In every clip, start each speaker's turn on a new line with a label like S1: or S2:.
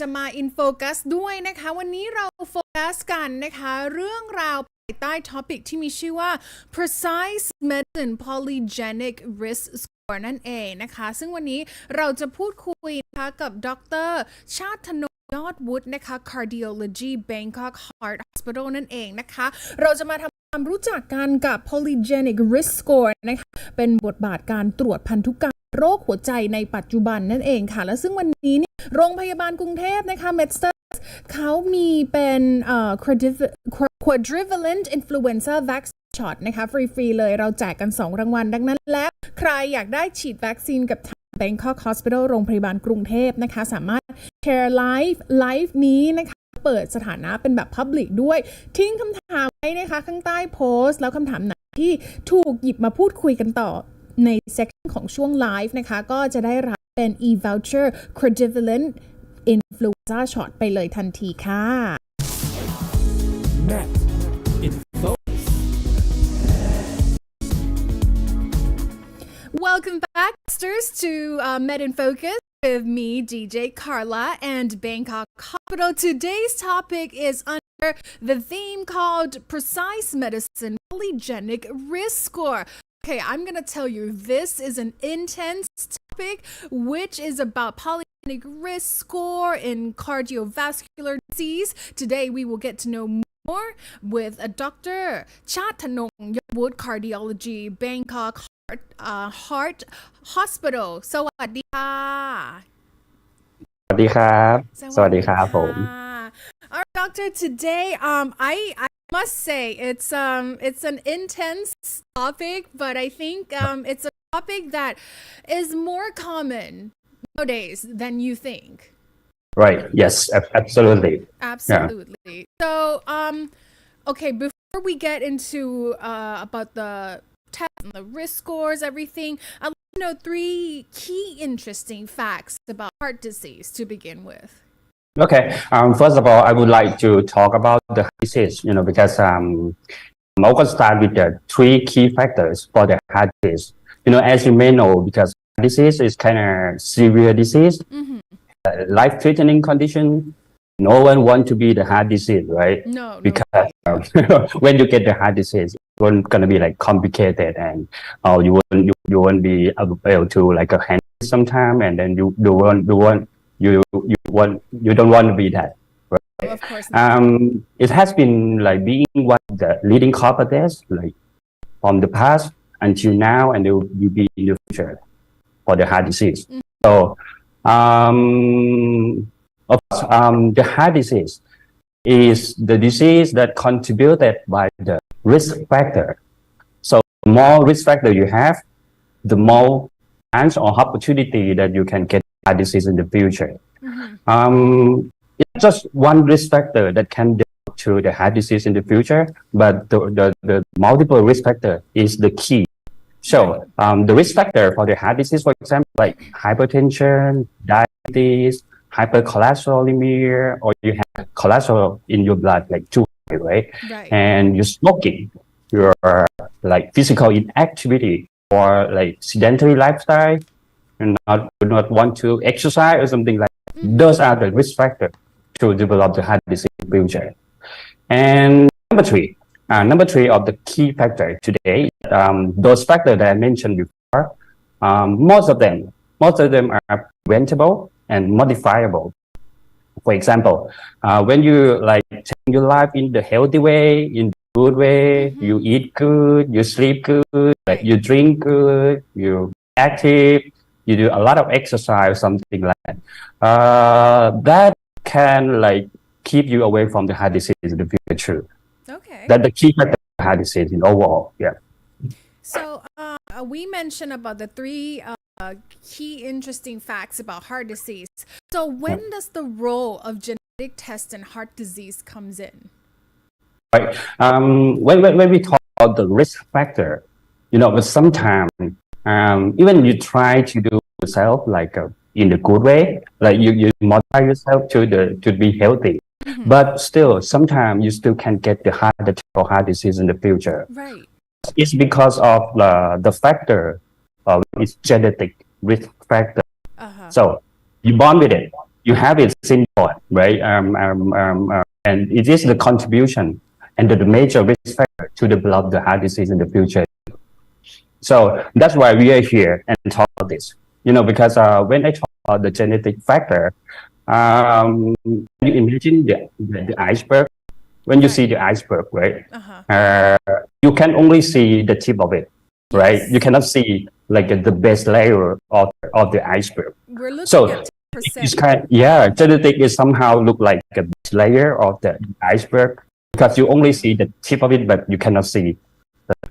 S1: จะมา in focus ด้วยนะคะวันนี้เราโฟกัสกันนะคะเรื่องราวภายใต้ท็อปิกที่มีชื่อว่า precise medicine polygenic risk score นั่นเองนะคะซึ่งวันนี้เราจะพูดคุยนะคะกับดร.ชาติธนงยอดวุฒินะคะ Cardiology Bangkok Hospital นั่นเองนะคะเราจะมาทำความรู้จักกันกับ Polygenic Risk Score นะคะเป็นบทบาทการตรวจพันธุกรรมโรคหัวใจในปัจจุบันนั่นเองค่ะและซึ่งวันนี้เนี่ยโรงพยาบาลกรุงเทพนะคะ metster เขามีเป็นquadrivalent influenza vaccine shot นะคะฟรีๆเลยเราแจกกัน2รางวัลดังนั้นแล้วใครอยากได้ฉีดวัคซีนกับทาง Bangkok Hospital โรงพยาบาลกรุงเทพนะคะสามารถ share live นี้นะคะเปิดสถานะเป็นแบบ public ด้วยทิ้งคำถามไว้นะคะข้างใต้โพสต์แล้วคำถามไหนที่ถูกหยิบมาพูดคุยกันต่อในเซกชันของช่วงไลฟ์นะคะก็จะได้รับเป็น e-voucher quadrivalent influenza shot ไปเลยทันทีค่ะ
S2: Met Info
S1: Welcome back, sisters, to Med in Focus with me, DJ Carla, and Bangkok Hospital. Today's topic is under the theme called Precise Medicine Polygenic Risk Score. Okay, I'm going to tell you, this is an intense topic, which is about polygenic risk score in cardiovascular disease. Today, we will get to know more with a Dr. Chattanong Yodwut, Cardiology, Bangkok Heart Hospital. สวัสดีค่ะ
S3: สวัสดีครับสวัสดีครับผม
S1: Our doctor, today I must say it's an intense topic, but I think it's a topic that is more common nowadays than you think.
S3: Right. Yes. Absolutely.
S1: Absolutely. Yeah. So okay, before we get into about the tests and the risk scores, everything, I'd like to know 3 key interesting facts about heart disease to begin with.
S3: Okay. First of all, I would like to talk about the heart disease, because I'm going to start with the three key factors for the heart disease. As you may know, because heart disease is kind of severe disease, life-threatening condition. No one wants to be the heart disease, right?
S1: No.
S3: Because when you get the heart disease, it's going to be like complicated, and you won't be able to like handle it sometime, and then you don't want to be that.
S1: Right? Of course not.
S3: It has been like being one of the leading cause of death, like from the past until now, and it will be in the future for the heart disease. So, of course, the heart disease is the disease that contributed by the risk factor. So, the more risk factor you have, the more chance or opportunity that you can get heart disease in the future. It's just one risk factor that can develop to the heart disease in the future, but the multiple risk factor is the key. So, the risk factor for the heart disease, for example, like hypertension, diabetes, hypercholesterolemia, or you have cholesterol in your blood like too high, right? And you're smoking, you're like physical inactivity or like sedentary lifestyle, and do not want to exercise or something like that. Those are the risk factors to develop the heart disease in the future. And number three of the key factor today, those factors that I mentioned before, most of them are preventable and modifiable. For example, when you like take your life in the healthy way, in the good way, you eat good, you sleep good, like you drink good, you're active, you do a lot of exercise, something like that. That can like keep you away from the heart disease in the future.
S1: Okay.
S3: That's the key factor of heart disease in overall. Yeah.
S1: So we mentioned about the three key interesting facts about heart disease. So when does the role of genetic test in heart disease comes in?
S3: Right. When we talk about the risk factor, but sometimes even you try to do yourself like in a good way, like you modify yourself to be healthy, but still sometimes you still can get the heart attack or heart disease in the future.
S1: Right.
S3: It's because of the factor of its genetic risk factor. So you born with it, you have it since born, right? And it is the contribution and the major risk factor to develop the heart disease in the future. So that's why we are here and talk about this. Because when I talk about the genetic factor, you imagine the iceberg. When you see the iceberg, right? You can only see the tip of it, right? You cannot see like the base layer of the iceberg.
S1: We're looking at 10%.
S3: It's genetic is somehow look like a base layer of the iceberg because you only see the tip of it, but you cannot see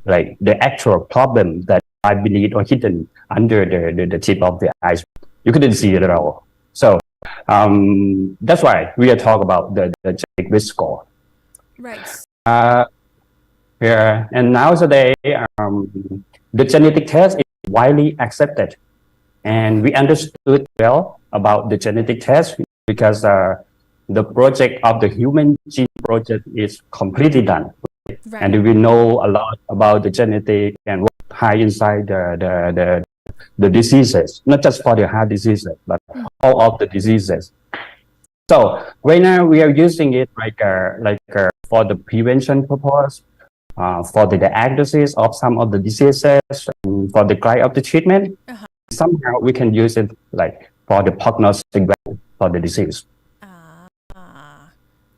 S3: like the actual problem that I beneath or hidden under the tip of the iceberg. You couldn't see it at all. So that's why we are talking about the genetic risk score.
S1: Right.
S3: And nowadays, the genetic test is widely accepted, and we understood well about the genetic test because the project of the Human Gene Project is completely done, right? And we know a lot about the genetic and what hide inside the diseases, not just for the heart diseases, but all of the diseases. So right now we are using it for the prevention purpose, for the diagnosis of some of the diseases, for the guide of the treatment. Somehow we can use it like for the prognostic value for the disease.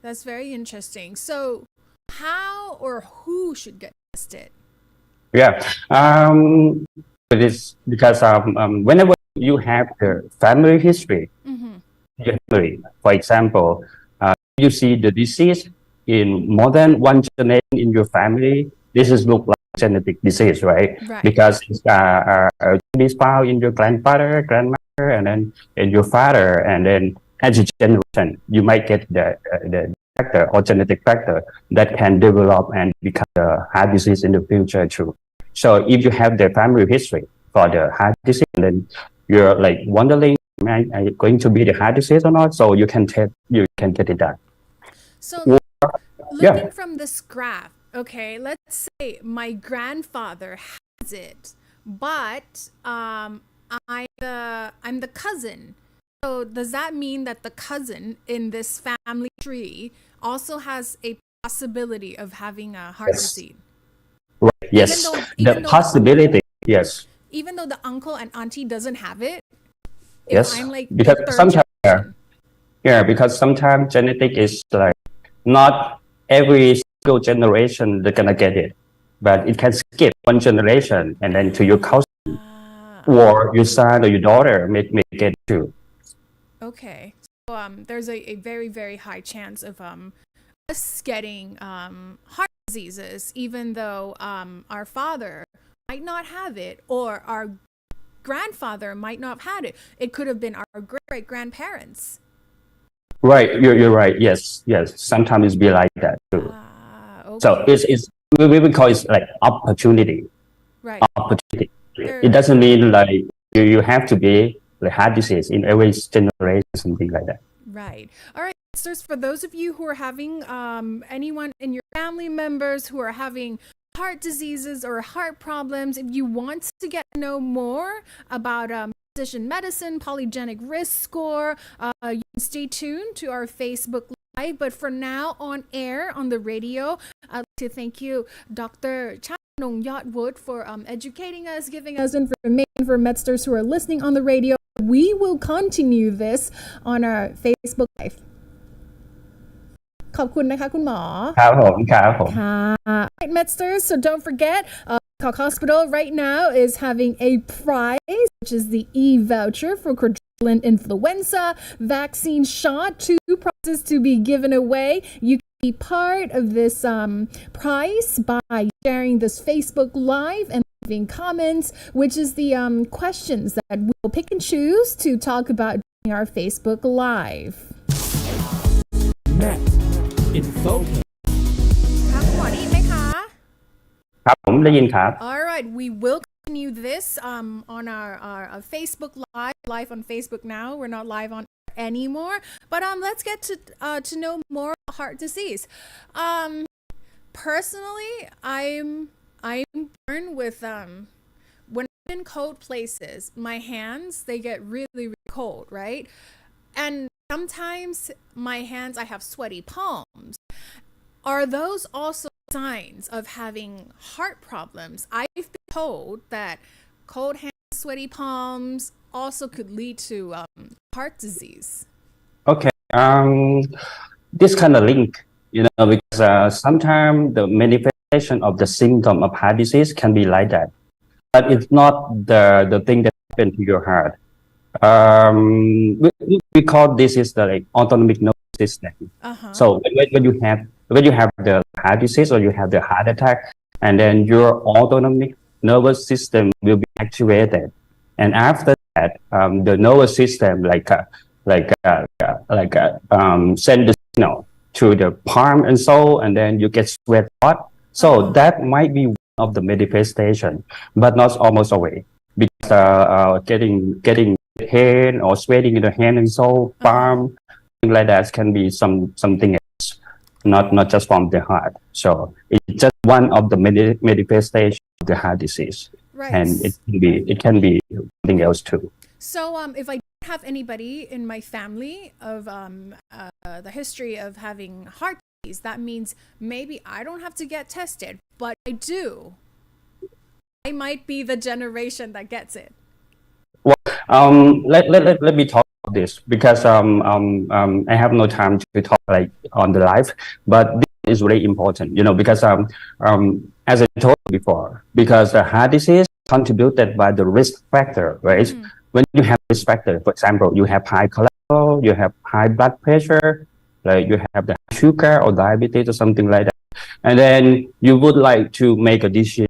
S1: That's very interesting. So how or who should get tested?
S3: Yeah, it is because whenever you have the family history, for example, you see the disease in more than one generation in your family, this is look like genetic disease, right? Because it's found in your grandfather, grandmother, and then in your father, and then as a generation, you might get the factor or genetic factor that can develop and become the heart disease in the future too. So if you have the family history for the heart disease, then you're like wondering I going to be the heart disease or not? So you can get it done.
S1: So looking from this graph, okay, let's say my grandfather has it, but I'm the cousin. So does that mean that the cousin in this family tree also has a possibility of having a heart disease?
S3: Right. Yes. The possibility. Yes.
S1: Even though the uncle and auntie doesn't have it.
S3: Yes.
S1: I'm like
S3: because sometimes genetic is like not every single generation they're gonna get it, but it can skip one generation and then to your cousin or your son or your daughter may get it too.
S1: Okay. So there's a very, very high chance of us getting heart diseases, even though our father might not have it or our grandfather might not have had it. It could have been our great grandparents.
S3: Right, you're right. Yes. Sometimes it's be like that too.
S1: Okay.
S3: So it's we call it like opportunity.
S1: Right.
S3: Opportunity. It doesn't mean like you have to be like heart disease in every generation, something like that.
S1: Right. All right. So for those of you who are having anyone in your family members who are having heart diseases or heart problems, if you want to get to know more about precision medicine, polygenic risk score, you can stay tuned to our Facebook Live. But for now, on air, on the radio, I'd like to thank you, Dr. Chattanong Yodwut, for educating us, giving us information for medsters who are listening on the radio. We will continue this on our Facebook Live. ขอบคุณนะคะคุณหมอ
S3: ครับผม
S1: ค่ะ Right, medsters, so don't forget Bangkok Hospital right now is having a prize, which is the e-voucher for quadrivalent influenza vaccine shot. 2 prizes to be given away. You can be part of this prize by sharing this Facebook Live and leaving comments, which is the questions that we'll pick and choose to talk about during our Facebook Live.
S2: In focus.
S1: ครับหมอได้ยินไหมคะ
S3: ครับผมได้ยินครับ
S1: All right, we will continue this on our Facebook live on Facebook now. We're not live on anymore, but let's get to know more about heart disease. Personally, I'm born with when I'm in cold places, my hands they get really cold, right? And sometimes my hands, I have sweaty palms. Are those also signs of having heart problems? I've been told that cold hands, sweaty palms also could lead to heart disease.
S3: Okay. This kind of link, because sometimes the manifestation of the symptom of heart disease can be like that, but it's not the thing that happened to your heart. We call this is the like autonomic nervous system. So when you have the heart disease or you have the heart attack, and then your autonomic nervous system will be activated, and after that, the nervous system send the signal to the palm and soul, and then you get sweat a lot. So that might be one of the manifestation, but not almost always, because getting pain or sweating in the hand and soul, palm, things like that can be something else, not just from the heart. So it's just one of the manifestations of the heart disease,
S1: right?
S3: And it can be something else too.
S1: So if I don't have anybody in my family of the history of having heart disease, that means maybe I don't have to get tested, but I do. I might be the generation that gets it.
S3: Well, let me talk about this because I have no time to talk like on the live, but this is really important, because as I told you before, because the heart disease contributed by the risk factor, right? When you have risk factor, for example, you have high cholesterol, you have high blood pressure, like you have the sugar or diabetes or something like that, and then you would like to make a decision.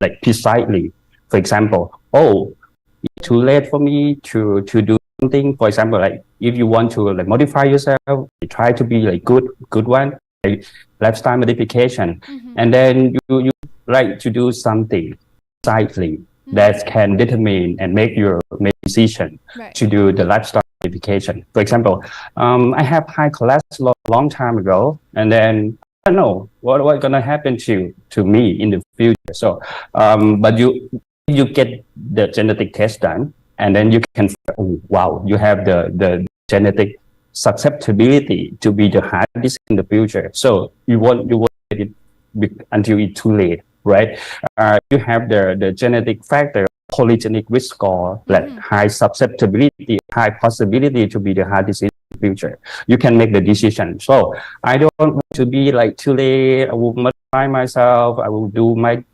S3: Like precisely. For example, it's too late for me to do something. For example, like if you want to like modify yourself, you try to be like good one, like lifestyle modification, and then you like to do something precisely. that can determine and make your decision
S1: Right.
S3: to do the lifestyle modification. For example, I have high cholesterol a long time ago, and then I don't know what's gonna happen to me in the future. So, but you get the genetic test done, and then you can, oh, wow, you have the genetic susceptibility to be the heart disease in the future. So you won't get it until it's too late, right? You have the genetic factor, polygenic risk score, that high susceptibility, high possibility to be the heart disease in the future. You can make the decision. So I don't want to be like too late. I will modify myself. I will do my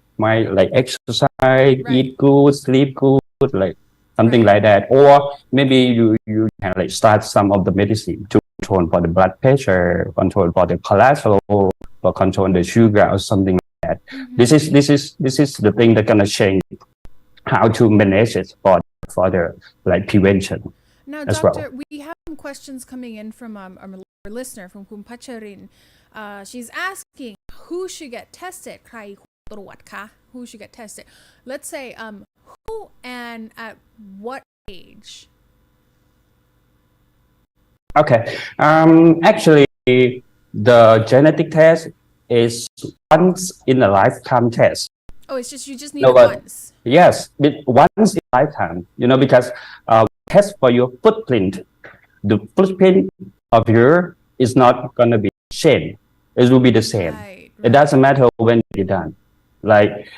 S3: like exercise, eat good, sleep good, like something like that. Or maybe you can like start some of the medicine to control for the blood pressure, control for the cholesterol, or control the sugar or something like that. This is the thing that's gonna change how to manage it for the like prevention.
S1: Now,
S3: as
S1: Doctor,
S3: well.
S1: we have some questions coming in from our listener from Kun Pacharin. She's asking who should get tested. ใครตรวจคะ Who should get tested? Let's say who and at what age?
S3: Okay. Actually, the genetic test is once in a lifetime test.
S1: Oh, it's just you just need
S3: No,
S1: it
S3: but
S1: once.
S3: yes, once in a lifetime. You know, because test for your footprint, the footprint of your is not gonna be changed. It will be the same.
S1: Right.
S3: It doesn't matter when it's done. Like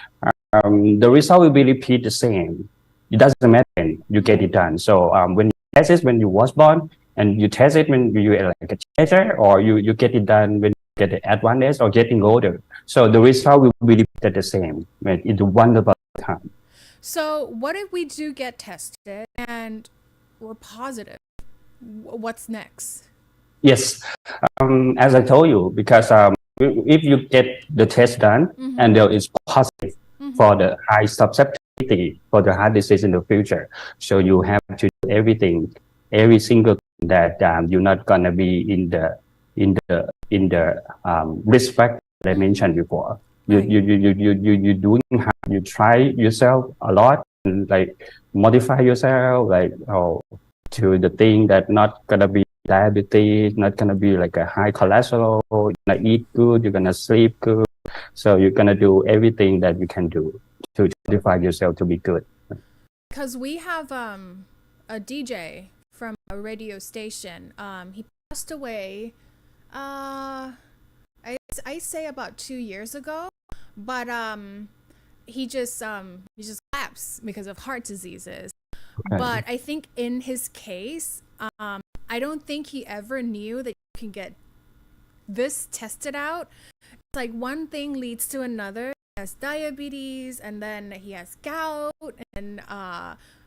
S3: the result will be repeat the same. It doesn't matter when you get it done. So when you test it when you was born, and you test it when you are like a teenager, or you get it done when you get advanced or getting older. So the result will be repeated the same. Right? It's a wonderful time.
S1: So what if we do get tested and we're positive? What's next?
S3: Yes, as I told you, because if you get the test done and there is positive for the high susceptibility for the heart disease in the future, so you have to do everything, every single thing that you're not gonna be in the risk factor that I mentioned before. You doing hard, you try yourself a lot, and like modify yourself, like to the thing that not gonna be diabetes, not gonna be like a high cholesterol. You're gonna eat good, you're gonna sleep good. So you're gonna do everything that you can do to modify yourself to be good.
S1: Because we have a DJ from a radio station. He passed away. I say about 2 years ago, but he just collapsed because of heart diseases.
S3: Okay.
S1: But I think in his case, I don't think he ever knew that you can get this tested out. It's like one thing leads to another. He has diabetes, and then he has gout, and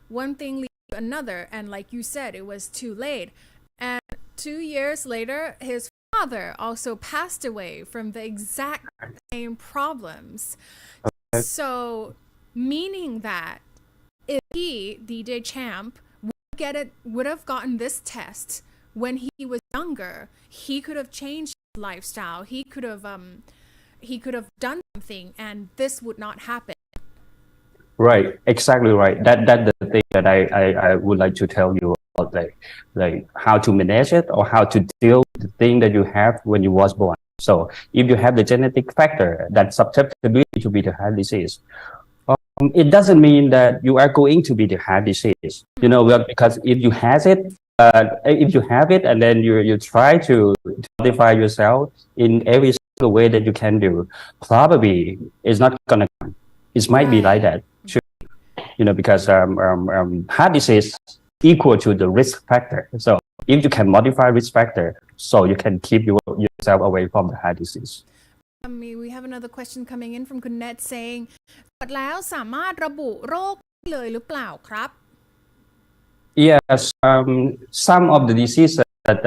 S1: one thing leads to another. And like you said, it was too late. And 2 years later, his father also passed away from the exact same problems.
S3: Okay.
S1: So, meaning that if he, DJ Champ, would have gotten this test when he was younger, he could have changed his lifestyle. He could have done something, and this would not happen.
S3: Right, exactly right. That's the thing that I would like to tell you about, like how to manage it or how to deal with the thing that you have when you was born. So if you have the genetic factor, that susceptibility to be the heart disease, it doesn't mean that you are going to be the heart disease. You know, because if you have it, and then you try to modify yourself in every single way that you can do, probably it's not gonna come. It might be like that. You know, because heart disease equal to the risk factor. So if you can modify risk factor, so you can keep yourself away from the heart disease.
S1: We have another question coming in fromคุณ Net saying ตรวจแล้วสามารถระบุโรคเลยหรือเปล่าครับ
S3: Yes, some of the diseases that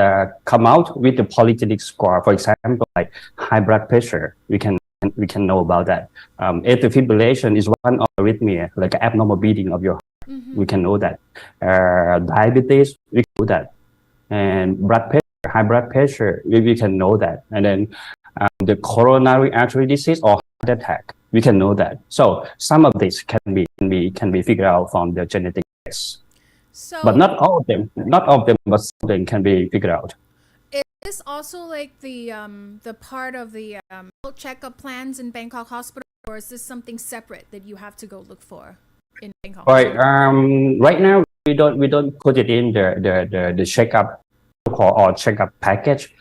S3: come out with the polygenic score, for example, like high blood pressure, we can know about that. Atrial fibrillation is one of the arrhythmia, like abnormal beating of your heart. We can know that. Diabetes, we can know that. And high blood pressure, we can know that. And then the coronary artery disease or heart attack, we can know that. So some of this can be figured out from the genetic test.
S1: So,
S3: But not all of them, but some of them can be figured out.
S1: is this also like the part of the health checkup plans in Bangkok Hospital, or is this something separate that you have to go look for in Bangkok?
S3: All right. Right now we don't put it in the checkup or checkup package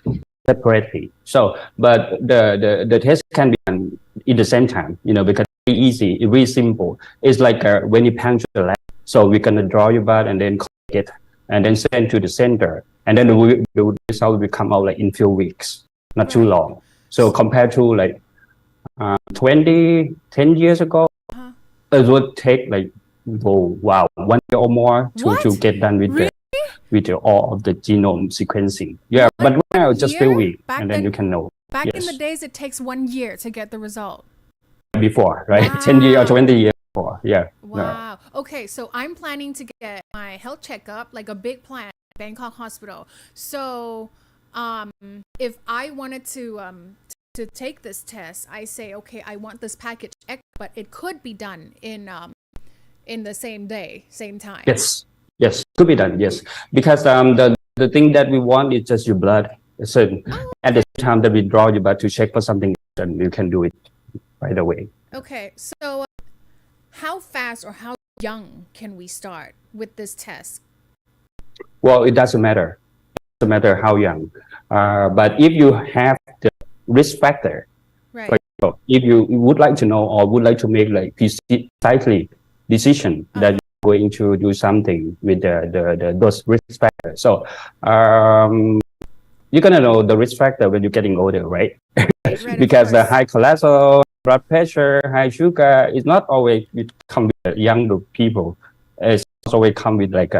S3: separately. So, but the test can be done in the same time, because it's very easy, it's very simple. It's like when you puncture the lab. So we're gonna draw your blood and then collect it and then send to the center, and then the result will come out like in few weeks, not too long. So compared to like 10 years ago, it would take like 1 year or more to get done with all of the genome sequencing. Yeah, but right now just few weeks, and then you can know.
S1: Back in the days, it takes 1 year to get the result.
S3: Before, right? Wow. 10 years or 20 years before, yeah.
S1: Wow. Okay, so I'm planning to get my health checkup, like a big plan at Bangkok Hospital. So, if I wanted to take this test, I say, okay, I want this package X, but it could be done in the same day, same time.
S3: Yes, could be done. Yes, because the thing that we want is just your blood. So at the same time that we draw your blood to check for something, then you can do it right away.
S1: Okay, so how fast or how young can we start with this test?
S3: Well, it doesn't matter. It doesn't matter how young. But if you have the risk factor,
S1: right.
S3: For example, if you would like to know or would like to make like precisely decision that you're going to do something with those risk factors. So you're gonna know the risk factor when you're getting older, right? Right because the high cholesterol, blood pressure, high sugar is not always come with younger people. It's always come with like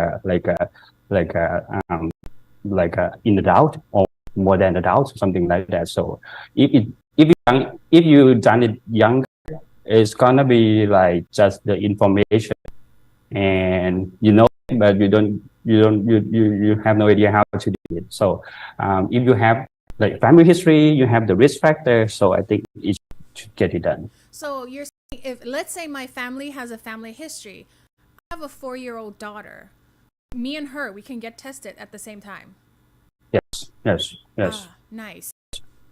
S3: in adult or more than adult, something like that. So if you done it younger, it's gonna be like just the information, and but you have no idea how to do it. So if you have like family history, you have the risk factor. So I think it should get it done.
S1: So you're saying, if let's say my family has a family history, I have a 4-year-old daughter. Me and her, we can get tested at the same time.
S3: Yes.
S1: Nice.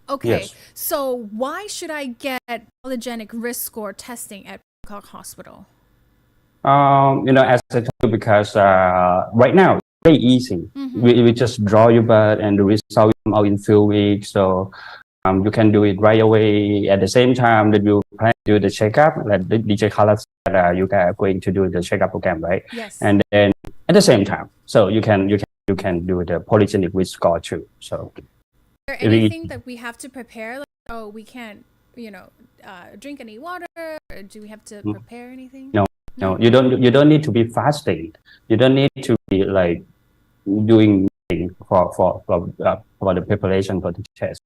S1: Okay,
S3: yes.
S1: So why should I get polygenic risk score testing at Bangkok Hospital?
S3: As I told you, because right now it's very easy. Mm-hmm. We just draw your blood and the result will come out in few weeks. So you can do it right away. At the same time that you plan to do the checkup, like DJ Carla said, you are going to do the checkup program, right?
S1: Yes.
S3: And then at the same time, so you can do the polygenic risk score too. So.
S1: Is there anything that we have to prepare? Like, we can't, drink any water. Or do we have to prepare anything?
S3: No, you don't need to be fasting. You don't need to be like doing for the preparation for the test.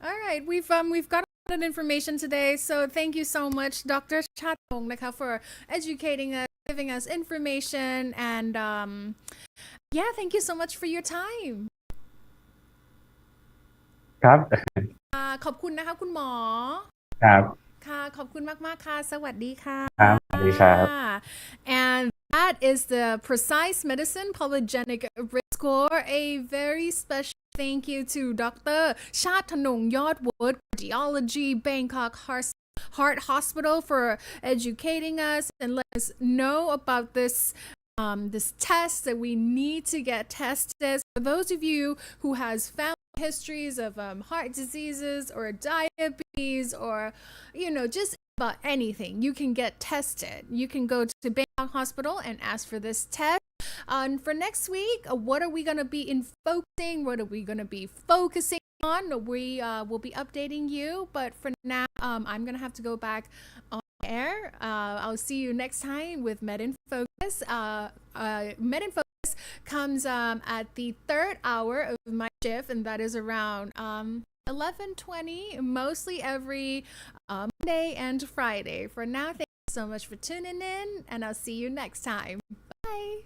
S1: All right, we've got a lot of information today. So thank you so much, Dr. Chattanong, for educating us, giving us information, and thank you so much for your time.
S3: ครับ
S1: ขอบคุณนะคะคุณหมอ
S3: ครับ
S1: ค่ะขอบคุณมากๆค่ะสวัสดีค่ะ
S3: ครับสวัสดีครับ
S1: And that is the Precise Medicine Polygenic Risk Score. A very special thank you to Dr. Chattanong Yodwut, Cardiology, Bangkok Heart Hospital, for educating us and let us know about this test that we need to get tested. For those of you who has family histories of heart diseases or diabetes or just about anything, you can get tested. You can go to Bangkok Hospital and ask for this test. And for next week, what are we going to be what are we going to be focusing on? We will be updating you, but for now I'm going to have to go back on air. I'll see you next time with Med in Focus. Med in Focus comes at the third hour of my shift, and that is around 11:20, mostly every Monday and Friday. For now, thank you so much for tuning in, and I'll see you next time. Bye.